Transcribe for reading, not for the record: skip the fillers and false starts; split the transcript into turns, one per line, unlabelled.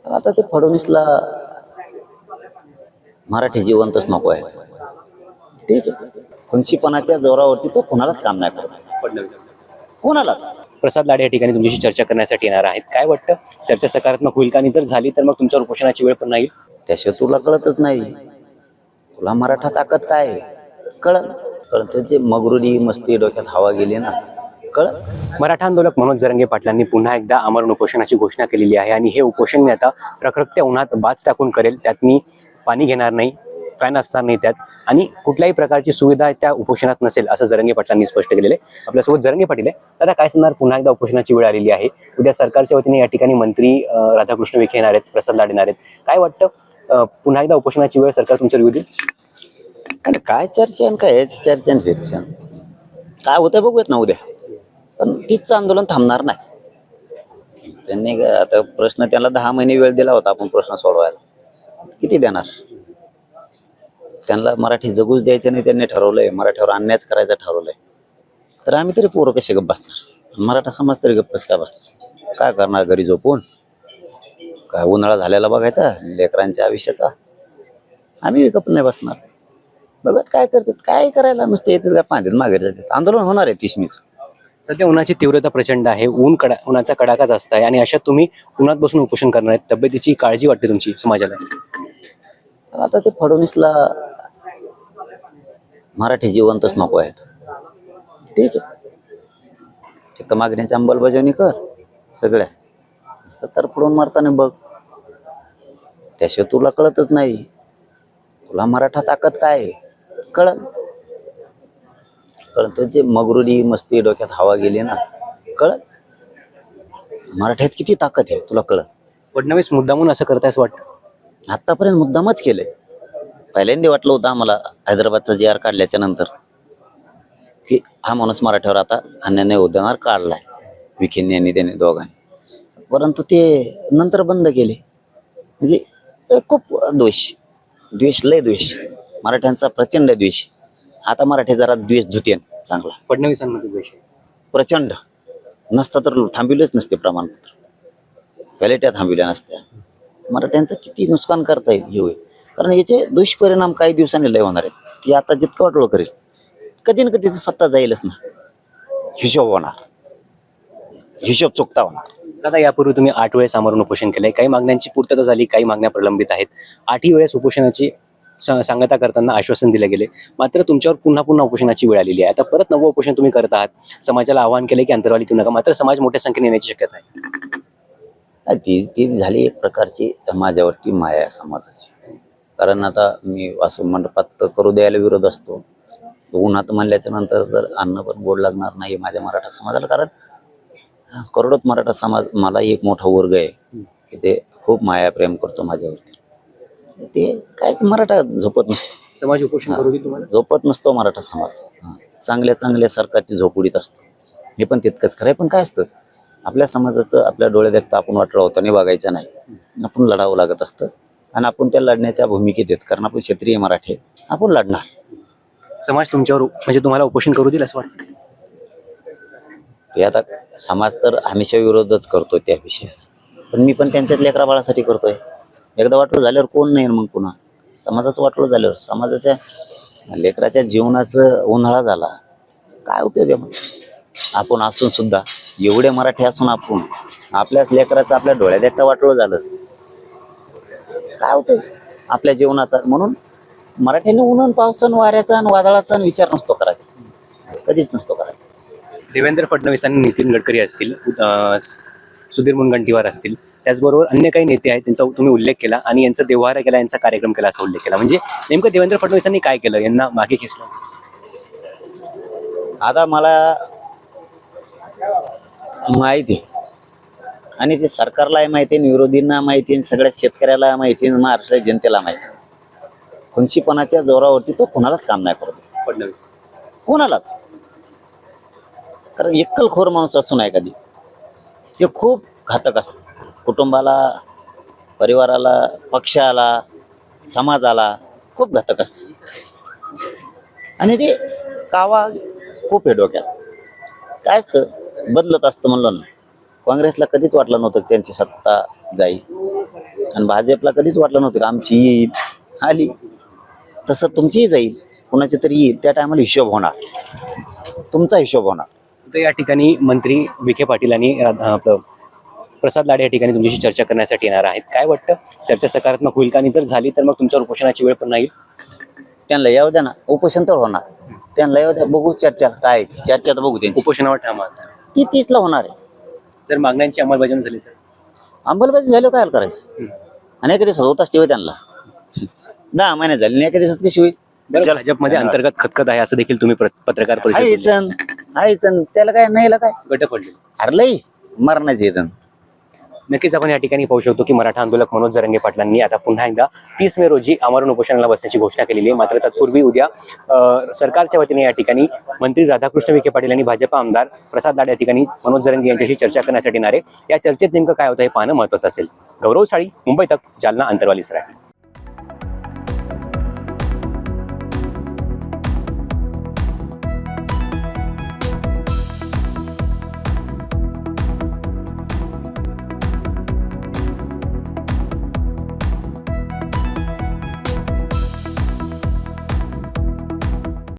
आता ते फडणवीसला मराठी जिवंतच नको आहे. ठीक आहे, खुनशीपणाच्या जोरावरती तो कुणालाच काम नाही करत,
फडणवीस
कोणालाच.
प्रसाद लाडे या ठिकाणी तुमच्याशी चर्चा करण्यासाठी येणार आहेत. काय वाटतं, चर्चा सकारात्मक होईल का? आणि जर झाली तर मग तुमच्यावर उपोषणाची वेळ पण नाही?
त्याशिवाय तुला कळतच नाही. तुला मराठा ताकद काय आहे कळलं. परंतु जे मगरुरी मस्ती डोक्यात हवा गेली ना, कळलं.
मराठा आंदोलक मनोज जरांगे पाटलांनी पुन्हा एकदा आमरण उपोषणाची घोषणा केलेली आहे आणि हे उपोषण मी आता रखरखत्या उन्हात बाज टाकून करेल. त्यात मी पाणी घेणार नाही, फॅन असणार नाही त्यात, आणि कुठल्याही प्रकारची सुविधा त्या उपोषणात नसेल, असं जरांगे पाटलांनी स्पष्ट केलेलं आहे. आपल्यासोबत जरांगे पाटील आहे. दादा, काय सांगणार? पुन्हा एकदा उपोषणाची वेळ आलेली आहे. उद्या सरकारच्या वतीने या ठिकाणी मंत्री राधाकृष्ण विखे येणार आहेत, प्रसाद लाड येणार आहेत. काय वाटतं, पुन्हा एकदा उपोषणाची वेळ सरकार तुमच्यावर येऊ देईल?
आणि काय चर्चा आणि काय हेच चर्चा आणि फिरच्या काय होतं बघूयात ना उद्या. पण तीच आंदोलन थांबणार नाही. त्यांनी आता प्रश्न, त्याला 10 महिने वेळ दिला होता आपण प्रश्न सोडवायला, किती देणार? त्यांना मराठी जगूच द्यायचं नाही, त्यांनी ठरवलंय मराठीवर अन्यायच करायचं ठरवलंय. तर आम्ही तरी पोरं कसे गप्प बसणार? मराठा समाज तरी गप्प कसं काय बसणार? काय करणार घरी झोपून? काय उन्हाळा झालेला बघायचा लेकरांच्या आयुष्याचा? आम्ही गप्प नाही बसणार. बघत काय करतात, काय करायला नुसते येतात का पाण्यात मागे जातात. आंदोलन होणार आहे 30मीच.
सध्या उन्हाची तीव्रता प्रचंड आहे, उन्हाचा कडाका जास्त आहे, आणि अशात तुम्ही उन्हात बसून उपोषण करणार आहेत. तब्येतीची काळजी वाटते तुमची समाजाला?
आता ते फडणवीसला मराठी जिवंतच नको आहेत. ठीक आहे, एक तर मागण्याची अंमलबजावणी कर सगळ्या, नुसतं तर पडून मारताना बघ. त्याशिवाय तुला कळतच नाही. तुला मराठा ताकद काय आहे कळलं. परंतु जे मगरुरी मस्ती डोक्यात हवा गेली ना, कळलं. मराठ्यात किती ताकद आहे तुला कळलं.
फडणवीस मुद्दामून असं करताय असं वाटतं?
आतापर्यंत मुद्दामच केलंय. पहिल्यांदा वाटलं होतं आम्हाला हैदराबादचा JR काढल्याच्या नंतर की हा माणूस मराठ्यावर आता अन्याय उद्यानार काढलाय, विखेंनी यांनी त्यांनी दोघांनी. परंतु ते नंतर बंद केले. म्हणजे खूप द्वेष लय द्वेष, मराठ्यांचा प्रचंड द्वेष. आता मराठी जरा द्वेष धुतेन चांगला.
फडणवीसांमध्ये द्वेष आहे.
प्रचंड नसता तर थांबिलेच नसते प्रमाणपत्र, पहिले त्या थांबिल्या नसत्या. मराठ्यांचं किती नुकसान करता येईल हे होईल. कारण याचे दुष्परिणाम काही दिवसांनी लय होणार आहेत. ती आता जितकं वाटोळ करेल, कधी ना कधी सत्ता जाईलच ना. हिशोब होणार, हिशोब चुकता होणार.
दादा, यापूर्वी तुम्ही 8 वेळेस आमरण उपोषण केलंय. काही मागण्यांची पूर्तता झाली, काही मागण्या प्रलंबित आहेत. 8ही वेळेस उपोषणाची सांगता करताना आश्वासन दिले गेले, मात्र तुमच्यावर पुन्हा पुन्हा उपोषणाची वेळ आलेली आहे. आता परत नवं उपोषण तुम्ही करत आहात. समाजाला आवाहन केले की अंतरवाली नका, मात्र समाज मोठ्या संख्येने येण्याची शक्यता आहे.
ती झाली एक प्रकारची माझ्यावरती माया समाजाची. कारण आता मी वासू मंडपात करू द्यायला विरोध असतो, उन्हात म्हणल्याच्या नंतर तर अन्न पण गोड लागणार नाही माझ्या मराठा समाजाला. कारण करोडोत मराठा समाज, मला एक मोठा वर्ग आहे की ते खूप माया प्रेम करतो माझ्यावरती. ते काहीच मराठा झोपत नसतो.
समाज उपोषण करू दे तुम्हाला?
झोपत नसतो मराठा समाज. चांगल्या चांगल्या सरकारची झोपडीत असतो. हे पण तितकंच खरं आहे. पण काय असतं, आपल्या समाजाचं आपल्या डोळे देखता आपण वाटलं होतं नाही बघायचं नाही. आपण लढावं लागत असतं, आणि आपण त्या लढण्याच्या भूमिकेत येत. कारण आपण क्षेत्रीय मराठी आहे, आपण लढणार.
समाज तुमच्यावर म्हणजे तुम्हाला उपोषण करू देईल असं वाटतं?
ते आता समाज तर हमेशा विरोधच करतोय त्या विषयाला, पण मी पण त्यांच्यात लेकरा बाळासाठी करतोय. एकदा वाटोळ झाल्यावर कोण नाही मग पुन्हा. समाजाचं वाटोळ झाल्यावर, समाजाच्या लेकराच्या जीवनाचं उन्हाळा झाला, काय उपयोग आहे मग? आपण असून सुद्धा, एवढे मराठी असून आपण आपल्याच लेकराचं आपल्या डोळ्यात देखता वाटोळ झालं, काय उपयोग आपल्या जीवनाचा? म्हणून मराठ्यांनी उन्हान पावसान वाऱ्याचा आणि वादळाचा विचार नसतो करायचा, कधीच नसतो करायचा.
देवेंद्र फडणवीस आणि नितीन गडकरी असतील, सुधीर मुनगंटीवार असतील, त्याचबरोबर अन्य काही नेते आहेत, त्यांचा तुम्ही उल्लेख केला आणि यांचा देवहार केला, यांचा कार्यक्रम केला असा उल्लेख केला. म्हणजे नेमकं देवेंद्र फडणवीसांनी काय केलं? यांना मागे खेचलं?
आता मला माहिती आहे, आणि ते सरकारला माहिती आहे, विरोधींना माहिती आहे, सगळ्या शेतकऱ्याला माहिती आहे, महाराष्ट्र जनतेला माहिती आहे. खुनशीपणाच्या जोरावरती तो कोणालाच काम नाही करत
फडणवीस,
कोणालाच. कारण एकलखोर माणूस असू नये कधी, ते खूप घातक असतं कुटुंबाला, परिवाराला, पक्षाला, समाजाला खूप घातक असतं. आणि ते कावा खूप आहे डोक्यात. काय असतं, बदलत असतं म्हणलं ना. काँग्रेसला कधीच वाटलं नव्हतं त्यांची सत्ता जाईल. आणि भाजपला कधीच वाटलं नव्हतं का आमची येईल, आली तसं तुमचीही जाईल, कुणाची तरी येईल. त्या टायमाला हिशोब होणार, तुमचा हिशोब होणार.
तर या ठिकाणी मंत्री विखे पाटील आणि आपलं प्रसाद लाड या ठिकाणी तुमच्याशी चर्चा करण्यासाठी येणार आहेत. काय वाटतं, चर्चा सकारात्मक होईल का? आणि जर झाली तर मग तुमच्यावर उपोषणाची वेळ पण नाही?
त्यांना येऊ द्या ना, उपोषण तर होणार. त्यांना येऊ द्या, बघू चर्चा काय आहे ती. चर्चा तर बघू त्यांची.
उपोषणावर ठाम आहात.
ती 30ला होणार आहे.
जर मागण्यांची अंमलबजावणी झाली तर?
अंमलबजावणी झालं काय करायचं? आणि एका दिवसात होत असते त्यांना. 10 महिने झाले आणि एका दिवसात कशी होईल?
भाजपमध्ये अंतर्गत खतखत आहे असं देखील तुम्ही पत्रकार परिषदेत
आयचन त्याला काय नाही काय
गट पडले.
अरे लई मरणाचे येतं.
नक्कीच आपण या ठिकाणी पाहू शकतो की मराठा आंदोलक मनोज जरांगे पाटलांनी आता पुन्हा एकदा 30 मे रोजी आमरण उपोषणाला बसण्याची घोषणा केलेली आहे. मात्र तत्पूर्वी उद्या सरकारच्या वतीने या ठिकाणी मंत्री राधाकृष्ण विखे पाटील आणि भाजपा आमदार प्रसाद लाड या ठिकाणी मनोज जरांगे यांच्याशी चर्चा करण्यासाठी येणार आहे. या चर्चेत नेमकं काय होतं हे पाहणं महत्त्वाचं असेल. गौरव साळी, मुंबई तक, जालना, अंतरवाली, सराठी.